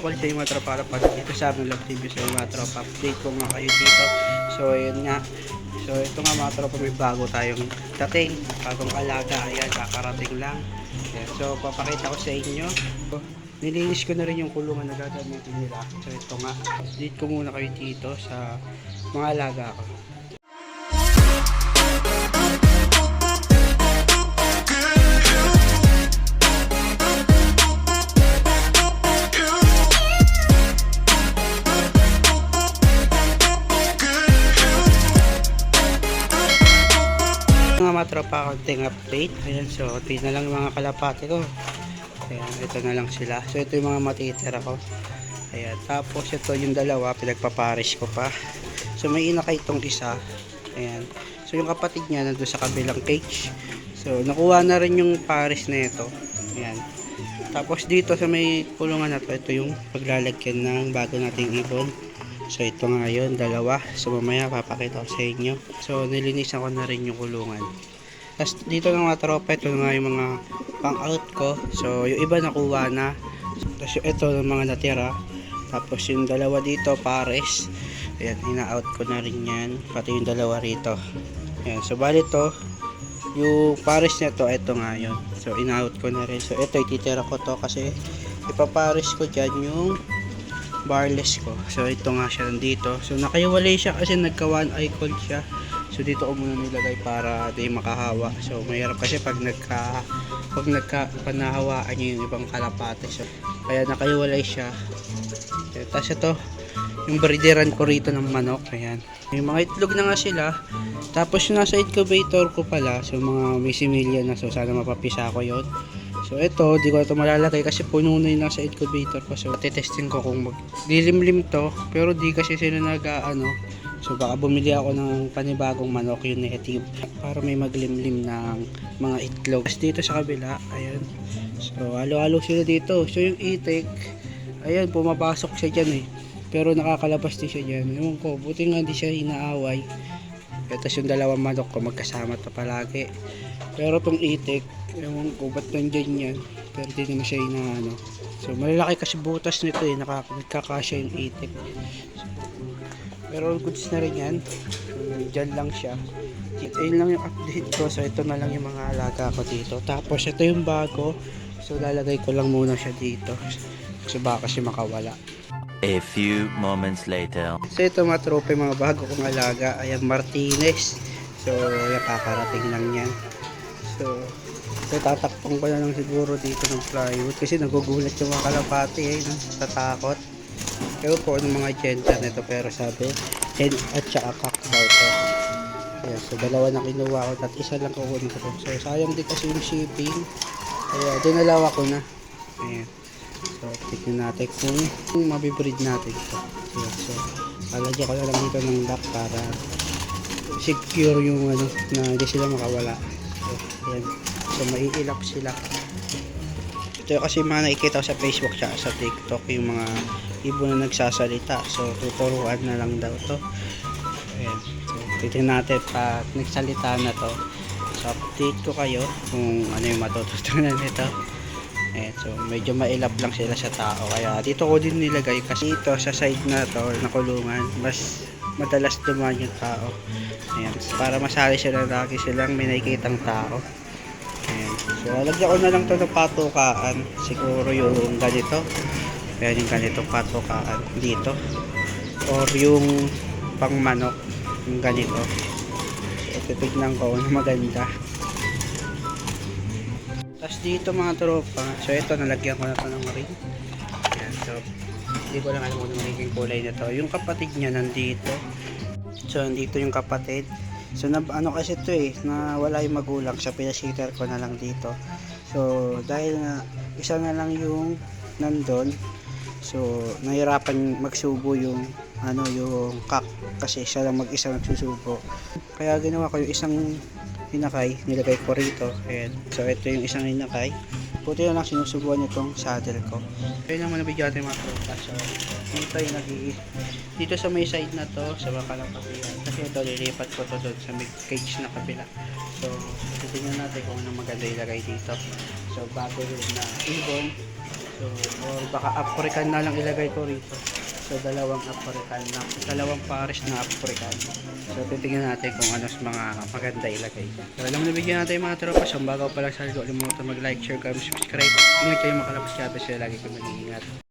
Call sa mga tropa pag dito sa aming Love TV sa mga tropa, update ko nga kayo dito. So ayun nga, so ito nga mga tropa, may bago tayong dating, bagong alaga. Ayan, kakarating lang. Ayan, so papakita ko sa inyo. Nilinis ko na rin yung kulungan na gagamitin nila. So ito nga, update ko muna kayo dito sa mga alaga ko. Mga tropa, konting update. Ayan, so ito na lang yung mga kalapati ko. Ayan, ito na lang sila. So ito yung mga matitira ko. Ayan, tapos ito yung dalawa, pinagpaparis ko pa. So may inakay itong isa. Ayan, so yung kapatid niya nandun sa kabilang cage. So nakuha na rin yung paris na ito. Ayan, tapos dito sa may kulungan na to, ito yung paglalagyan ng bago nating ibon. So ito nga yun, dalawa. So mamaya papakita ko sa inyo. So nilinisan ko na rin yung kulungan. Tapos dito ng mga tropa, ito nga yung mga pang out ko. So yung iba nakuha na. Tapos ito yung mga natira. Tapos yung dalawa dito pares. Ayan, ina-out ko na rin yan. Pati yung dalawa rito. Ayan, so bali to, yung pares na to, ito nga yun. So ina-out ko na rin. So ito ititira ko to kasi ipapares ko dyan yung barless ko. So ito nga siya nandito. So nakaiwalay siya kasi nagka one eye cold siya. So dito ko muna nilagay para di makahawa. So mahirap kasi pag panahawaan niyo yung ibang kalapate. So kaya nakaiwalay siya. Tapos ito yung breederan ko rito ng manok. Ayan, may mga itlog na nga sila. Tapos yung nasa incubator ko pala, so mga may similya na, so sana mapapisa ko yon. So ito, di ko ito malalagay kasi puno na yung nasa incubator ko. So testing ko kung dilimlim to, pero di kasi sila nag-ano. So baka bumili ako ng panibagong manok, yung native, para may maglimlim ng mga itlog. Tapos dito sa kabila, ayan, so halo-halo sila dito. So yung itik, ayan, pumapasok siya dyan pero nakakalabas din siya dyan. Ewan ko, buti nga di siya inaaway. Tapos yung dalawang manok ko magkasama to palagi. Pero tong itik, ewan ko ba't nandyan yan, pero di naman siya inaano. So malalaki kasi butas nito nagkakasya yung itik. So, pero goods na rin yan. Dyan lang siya. Ayun lang yung update ko. So ito na lang yung mga alaga ko dito. Tapos ito yung bago. So lalagay ko lang muna siya dito. So baka kasi makawala. A few moments later. So ito mga trope, mga bago kong alaga. Ayan, Martinez. So nakakarating lang yan. So tatakpong ko na lang siguro dito ng plywood kasi nagugulat yung mga kalapati natatakot. Ewan po ng mga gender nito, pero sabi hen at saka cock daw to. Ayan, so dalawa na kinuha ko at isa lang kukunin ko to. So sayang din kasi yung shipping, kaya dinalawa ko na. Ayan, so tignan natin kung mabibreed natin ito. Ayan, so lalagyan ko na lang dito ng lock para secure yung na hindi sila makawala. So ayan, so maiilap sila. Ito kasi mga nakikita ko sa Facebook siya, sa TikTok, yung mga ibon na nagsasalita. So tuturuan na lang daw to. Ayan, so titignan natin pag nagsalita na to. So update ko kayo kung ano yung matututunan nito. Ayan, so medyo mailap lang sila sa tao, kaya dito ko din nilagay kasi ito sa side na to na kulungan mas madalas dumaan yung tao. Ayan, para masali sila, lagi silang may nakikitang tao. Ayan, so lalagyan ko na lang to ng patukaan, siguro yung ganito. Ayan, yung ganitong patukaan dito, or yung pang manok, yung ganito. So titignan ko na maganda. Tapos dito mga tropa, so ito nalagyan ko na to ng ring. Ayan, so hindi ko lang alam kung magiging kulay na to. Yung kapatid niya nandito. So nandito yung kapatid. So ano kasi ito na wala yung magulang, sa pinasitter ko na lang dito. So dahil na isa na lang yung nandun, so nahirapan magsubo yung yung cock kasi siya lang mag-isa nagsusubo. Kaya ginawa ko yung isang hinakay, nilagay ko rito. Ayan, so ito yung isang hinakay. Puti na lang sinusubuan itong saddle ko. Kaya naman nabigyan natin mga tropa. So dito yung dito sa may side na to, sa baka ng kapihan, kasi ito lilipat ko to doon sa may cage na kabila. So titignan natin kung ano maganda ilagay dito. So bago na ibon, So, or baka African na lang ilagay ko rito. So, dalawang African na, dalawang pares na African. So, titingnan natin kung ano mga maganda ilagay. So, alam mo na bigyan natin yung mga tropa. So, bago pa lang sa video, alimutan mag-like, share, comment, subscribe. Ingat kayo makalabas kaya sila lagi kayo mag-iingat.